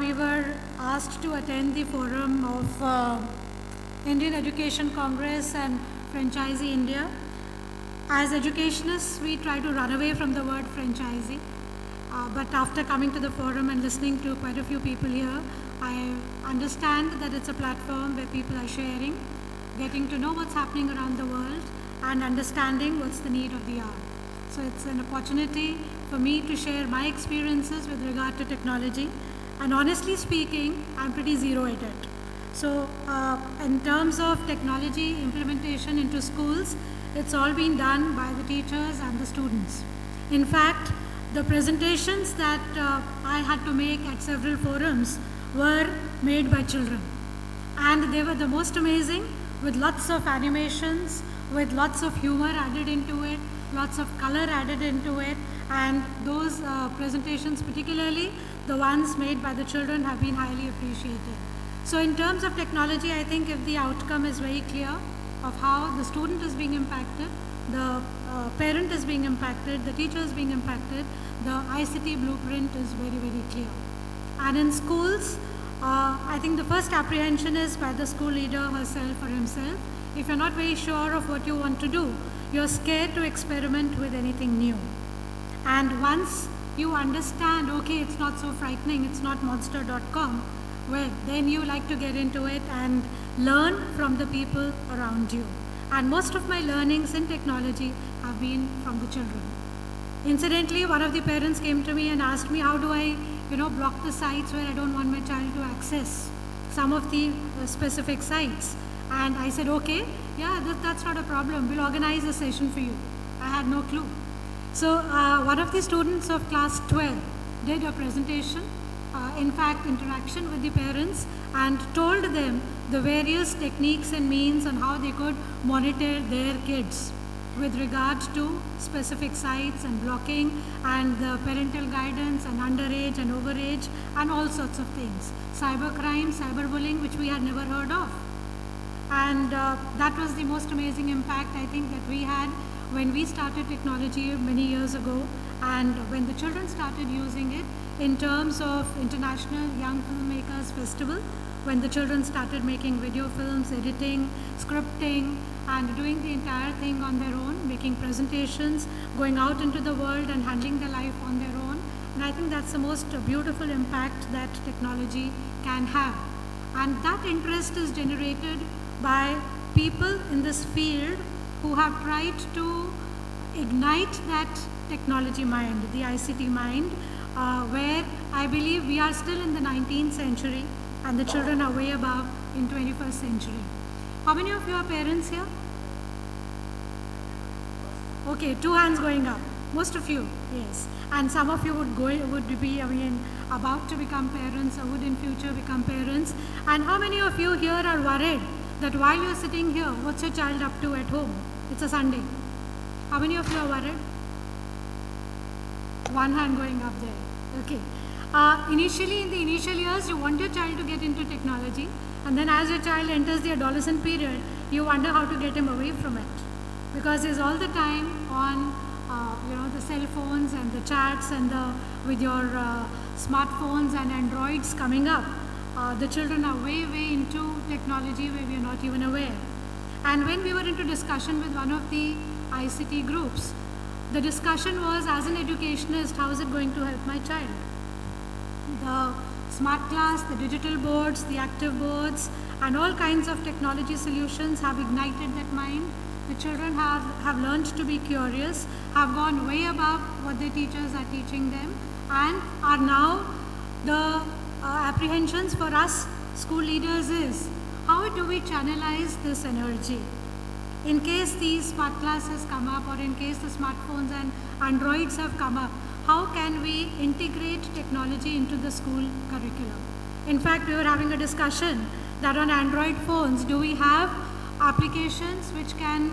we were asked to attend the forum of Indian Education Congress and Franchisee India. As educationists, we try to run away from the word franchisee. But after coming to the forum and listening to quite a few people here, I understand that it's a platform where people are sharing, getting to know what's happening around the world, and understanding what's the need of the hour. So it's an opportunity for me to share my experiences with regard to technology. And honestly speaking, I'm pretty zero at it. So in terms of technology implementation into schools, it's all been done by the teachers and the students. In fact, the presentations that I had to make at several forums were made by children. And they were the most amazing, with lots of animations, with lots of humor added into it, lots of color added into it, and those presentations, particularly the ones made by the children, have been highly appreciated. So in terms of technology, I think if the outcome is very clear of how the student is being impacted, the parent is being impacted, the teacher is being impacted, the ICT blueprint is very, very clear. And in schools, I think the first apprehension is by the school leader herself or himself. If you're not very sure of what you want to do, you're scared to experiment with anything new. And once you understand, okay, it's not so frightening, it's not monster.com, well, then you like to get into it and learn from the people around you. And most of my learnings in technology have been from the children. Incidentally, one of the parents came to me and asked me, how do I, block the sites where I don't want my child to access some of the specific sites? And I said, okay, yeah, that's not a problem. We'll organize a session for you. I had no clue. So one of the students of class 12 did a presentation, in fact, interaction with the parents, and told them the various techniques and means on how they could monitor their kids with regard to specific sites and blocking and the parental guidance and underage and overage and all sorts of things. Cybercrime, cyberbullying, which we had never heard of. And that was the most amazing impact, I think, that we had when we started technology many years ago, and when the children started using it in terms of International Young Filmmakers Festival, when the children started making video films, editing, scripting, and doing the entire thing on their own, making presentations, going out into the world and handling their life on their own. And I think that's the most beautiful impact that technology can have. And that interest is generated by people in this field who have tried to ignite that technology mind, the ICT mind, where I believe we are still in the 19th century and the children are way above in 21st century. How many of you are parents here? Okay, 2 hands going up. Most of you, yes. And some of you would be about to become parents or would in future become parents. And how many of you here are worried that while you're sitting here, what's your child up to at home? It's a Sunday. How many of you are worried? 1 hand going up there. Okay. Initially, in the initial years, you want your child to get into technology, and then as your child enters the adolescent period, you wonder how to get him away from it, because he's all the time on, the cell phones and the chats and with your smartphones and Androids coming up. The children are way into technology where we are not even aware. And when we were into discussion with one of the ICT groups, the discussion was, as an educationist, how is it going to help my child? The smart class, the digital boards, the active boards, and all kinds of technology solutions have ignited that mind. The children have learned to be curious, have gone way above what their teachers are teaching them, and are now the apprehensions for us school leaders is, how do we channelize this energy? In case these smart classes come up, or in case the smartphones and Androids have come up, how can we integrate technology into the school curriculum? In fact, we were having a discussion that on Android phones, do we have applications which can,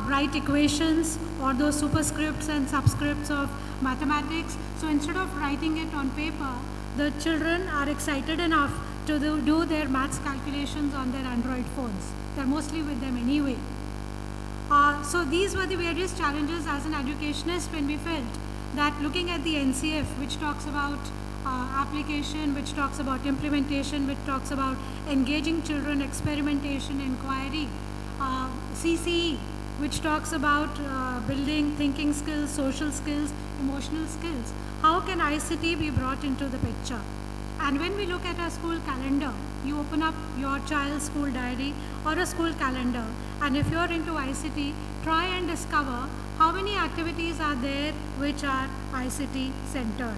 write equations or those superscripts and subscripts of mathematics? So instead of writing it on paper, the children are excited enough to do their maths calculations on their Android phones. They're mostly with them anyway. So these were the various challenges as an educationist when we felt that looking at the NCF, which talks about application, which talks about implementation, which talks about engaging children, experimentation, inquiry. CCE, which talks about building thinking skills, social skills, emotional skills. How can ICT be brought into the picture? And when we look at a school calendar, you open up your child's school diary or a school calendar, and if you're into ICT, try and discover how many activities are there which are ICT centered.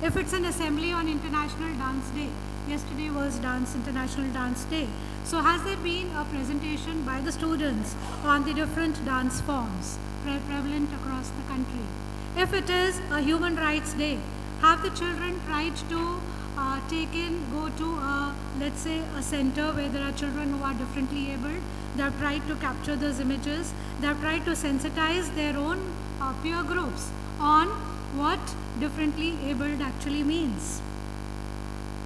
If it's an assembly on International Dance Day, yesterday was International Dance Day, so has there been a presentation by the students on the different dance forms prevalent across the country? If it is a Human Rights Day, have the children tried to go to let's say a center where there are children who are differently abled? They have tried to capture those images. They have tried to sensitize their own peer groups on what differently abled actually means.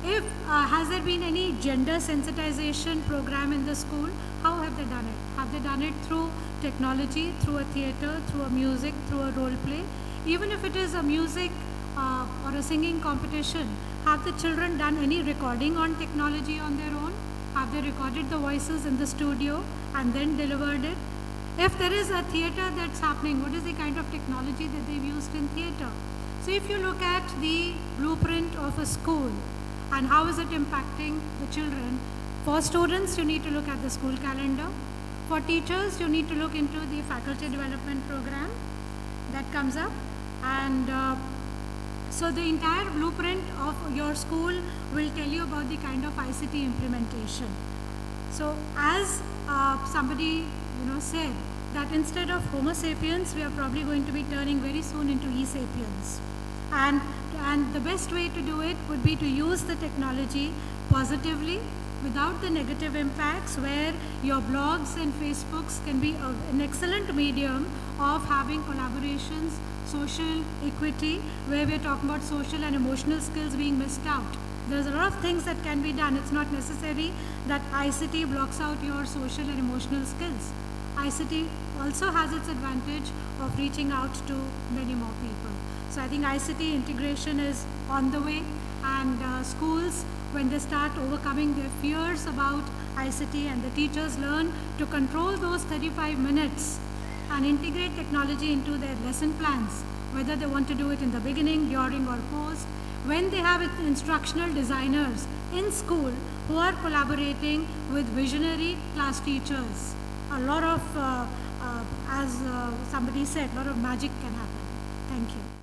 If has there been any gender sensitization program in the school? How have they done it? Have they done it through technology, through a theater, through a music, through a role play? Even if it is a music or a singing competition, have the children done any recording on technology on their own? Have they recorded the voices in the studio and then delivered it? If there is a theater that's happening, what is the kind of technology that they've used in theater? So if you look at the blueprint of a school and how is it impacting the children, for students you need to look at the school calendar. For teachers you need to look into the faculty development program that comes up, and so the entire blueprint of your school will tell you about the kind of ICT implementation. So as somebody said, that instead of Homo sapiens, we are probably going to be turning very soon into E-sapiens. And the best way to do it would be to use the technology positively without the negative impacts, where your blogs and Facebooks can be an excellent medium of having collaborations, social equity, where we're talking about social and emotional skills being missed out. There's a lot of things that can be done. It's not necessary that ICT blocks out your social and emotional skills. ICT also has its advantage of reaching out to many more people. So I think ICT integration is on the way, and schools, when they start overcoming their fears about ICT and the teachers learn to control those 35 minutes and integrate technology into their lesson plans, whether they want to do it in the beginning, during or post, when they have instructional designers in school who are collaborating with visionary class teachers, a lot of, as somebody said, a lot of magic can happen. Thank you.